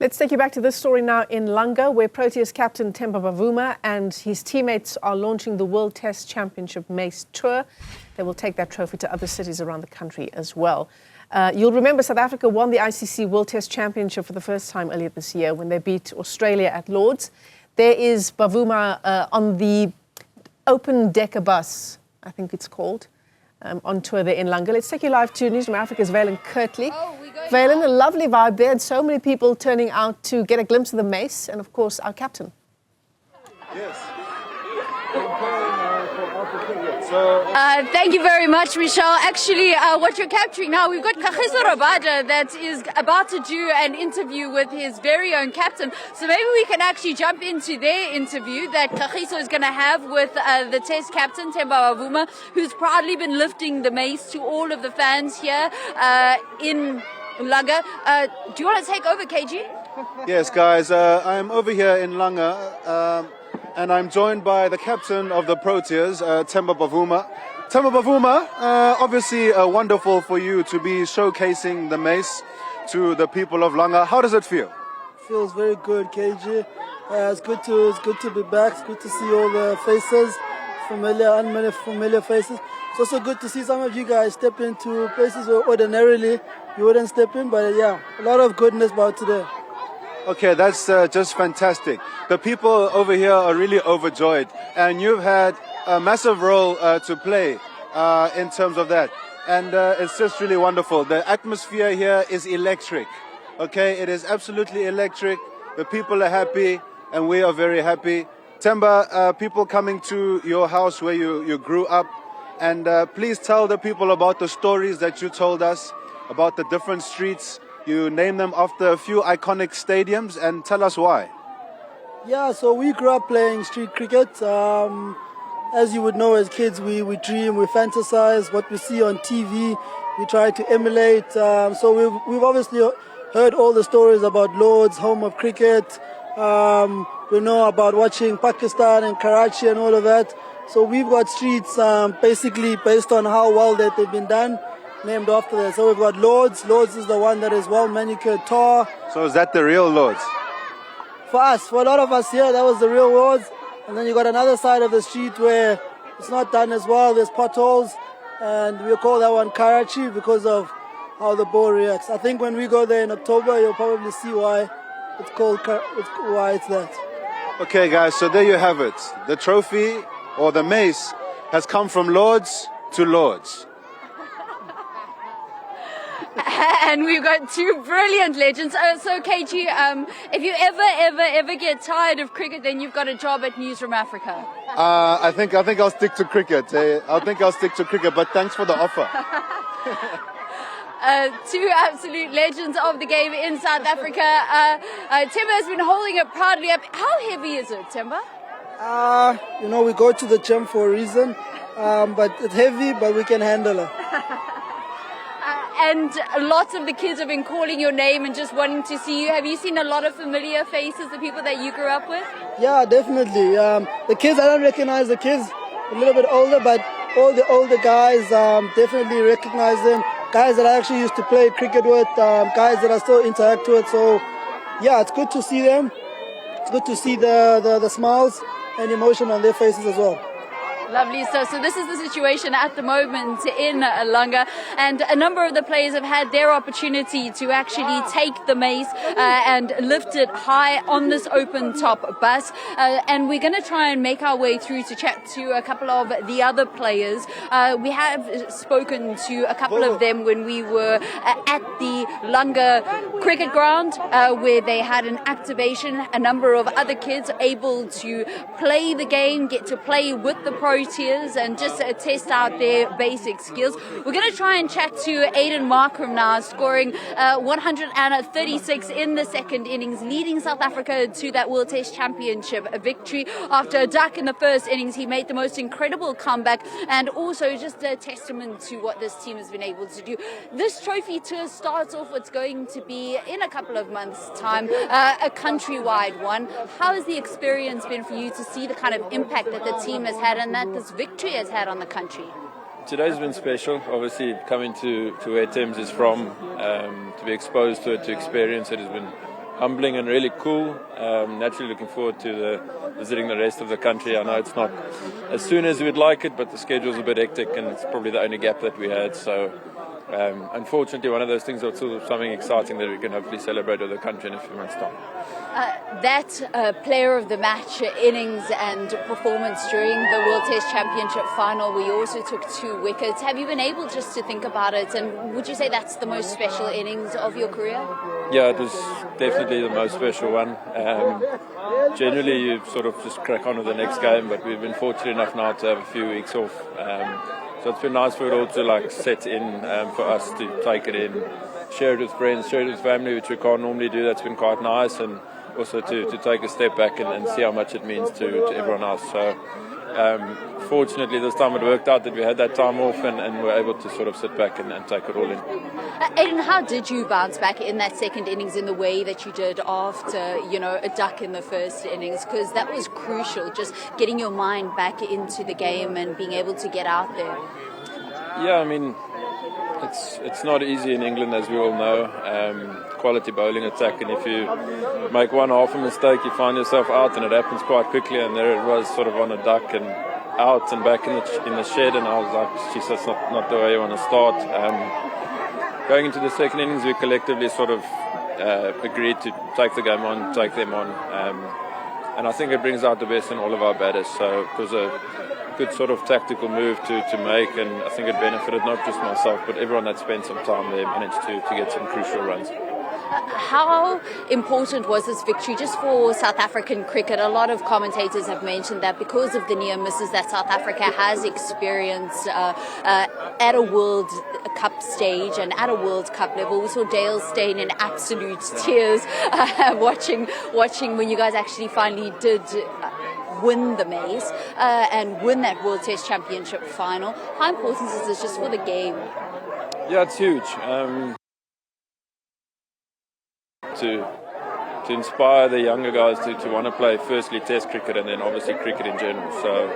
Let's take you back to this story now in Langa, where Proteas captain Temba Bavuma and his teammates are launching the World Test Championship Mace Tour. They will take that trophy to other cities around the country as well. You'll remember South Africa won the ICC World Test Championship for the first time earlier this year when they beat Australia at Lords. There is Bavuma on the open decker bus, I think it's called, on tour there in Langa. Let's take you live to Newzroom Afrika's Vaylen Kirtley. Vaylen, a lovely vibe there, and so many people turning out to get a glimpse of the mace, and of course our captain. Yes. Thank you very much, Michelle. Actually, what you're capturing now, we've got Kagiso Rabada that is about to do an interview with his very own captain. So maybe we can actually jump into their interview that Kagiso is going to have with the Test captain, Temba Bavuma, who's proudly been lifting the mace to all of the fans here in Langa. Do you want to take over, KG? Yes, guys, I'm over here in Langa. And I'm joined by the captain of the Proteas, Temba Bavuma. Temba Bavuma, obviously wonderful for you to be showcasing the mace to the people of Langa. How does it feel? Feels very good, KG. It's good to be back. It's good to see all the faces, familiar, unfamiliar faces. It's also good to see some of you guys step into places where ordinarily you wouldn't step in. But yeah, a lot of goodness about today. Okay, that's just fantastic. The people over here are really overjoyed, and you've had a massive role to play in terms of that. And it's just really wonderful. The atmosphere here is electric. Okay, it is absolutely electric. The people are happy, and we are very happy. Temba, people coming to your house where you grew up, and please tell the people about the stories that you told us, about the different streets. You name them after a few iconic stadiums, and tell us why. Yeah, so we grew up playing street cricket. As you would know, as kids, we dream, we fantasize what we see on TV. We try to emulate. So we've obviously heard all the stories about Lords, home of cricket. We know about watching Pakistan and Karachi and all of that. So we've got streets basically based on how well that they've been done, named after that. So we've got Lords. Lords is the one that is well manicured, tar. So is that the real Lords? For us, for a lot of us here, that was the real Lords. And then you got another side of the street where it's not done as well. There's potholes, and we call that one Karachi because of how the ball reacts. I think when we go there in October, you'll probably see why it's called why it's that. Okay, guys. So there you have it. The trophy or the mace has come from Lords to Lords. And we've got two brilliant legends. So KG, if you ever get tired of cricket, then you've got a job at Newzroom Afrika. I think I'll stick to cricket. I think I'll stick to cricket. But thanks for the offer. Two absolute legends of the game in South Africa. Temba has been holding it proudly up. How heavy is it, Temba? We go to the gym for a reason, but it's heavy, but we can handle it. And lots of the kids have been calling your name and just wanting to see you. Have you seen a lot of familiar faces, the people that you grew up with? Yeah, definitely. The kids, I don't recognize the kids, a little bit older, but all the older guys definitely recognize them. Guys that I actually used to play cricket with, guys that I still interact with. So, yeah, it's good to see them. It's good to see the smiles and emotion on their faces as well. Lovely. So this is the situation at the moment in Langa, and a number of the players have had their opportunity to actually take the mace and lift it high on this open top bus. And we're going to try and make our way through to chat to a couple of the other players. We have spoken to a couple of them when we were at the Langa cricket ground where they had an activation. A number of other kids able to play the game, get to play with the Proteas and just test out their basic skills. We're going to try and chat to Aiden Markram now, scoring 136 in the second innings, leading South Africa to that World Test Championship victory. After a duck in the first innings, he made the most incredible comeback, and also just a testament to what this team has been able to do. This trophy tour starts off what's going to be, in a couple of months' time, a countrywide one. How has the experience been for you to see the kind of impact that the team has had and that this victory has had on the country? Today's been special, obviously coming to where Thames is from, to be exposed to it, to experience it has been humbling and really cool. Naturally looking forward to visiting the rest of the country. I know it's not as soon as we'd like it, but the schedule's a bit hectic and it's probably the only gap that we had. So unfortunately, one of those things that's sort of something exciting that we can hopefully celebrate with the country in a few months' time. That player of the match innings and performance during the World Test Championship final, we also took 2 wickets. Have you been able just to think about it, and would you say that's the most special innings of your career? Yeah, it was definitely the most special one. Generally, you sort of just crack on with the next game, but we've been fortunate enough now to have a few weeks off. So it's been nice for it all to like set in for us to take it in, share it with friends, share it with family, which we can't normally do. That's been quite nice, and also to take a step back and see how much it means to everyone else. So fortunately this time it worked out that we had that time off and were able to sort of sit back and take it all in. Aiden, how did you bounce back in that second innings in the way that you did after, a duck in the first innings? Because that was crucial, just getting your mind back into the game and being able to get out there. Yeah, I mean, it's not easy in England, as we all know. Quality bowling attack, and if you make one half a mistake, you find yourself out, and it happens quite quickly. And there it was, sort of on a duck and out and back in the shed, and I was like, geez, that's not the way you want to start. Going into the second innings, we collectively sort of agreed to take the game on, take them on, and I think it brings out the best in all of our batters. So it was a good sort of tactical move to make, and I think it benefited not just myself, but everyone that spent some time there managed to get some crucial runs. How important was this victory just for South African cricket? A lot of commentators have mentioned that because of the near misses that South Africa has experienced at a World Cup stage and at a World Cup level. We saw Dale Steyn in absolute tears watching when you guys actually finally did win the mace and win that World Test Championship final. How important is this just for the game? Yeah, it's huge. To inspire the younger guys to want to play firstly Test cricket and then obviously cricket in general. So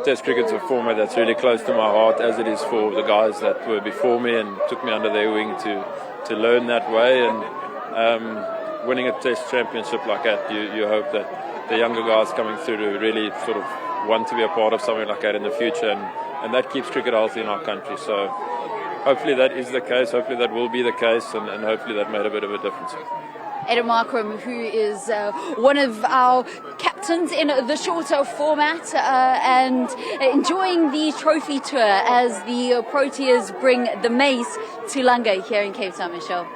Test cricket's a format that's really close to my heart, as it is for the guys that were before me and took me under their wing to learn that way. And winning a Test championship like that, you hope that the younger guys coming through to really sort of want to be a part of something like that in the future, and that keeps cricket healthy in our country. So hopefully that is the case, hopefully that will be the case, and hopefully that made a bit of a difference. Aiden Markram, who is one of our captains in the shorter format and enjoying the trophy tour as the Proteas bring the mace to Langa here in Cape Town, Michelle.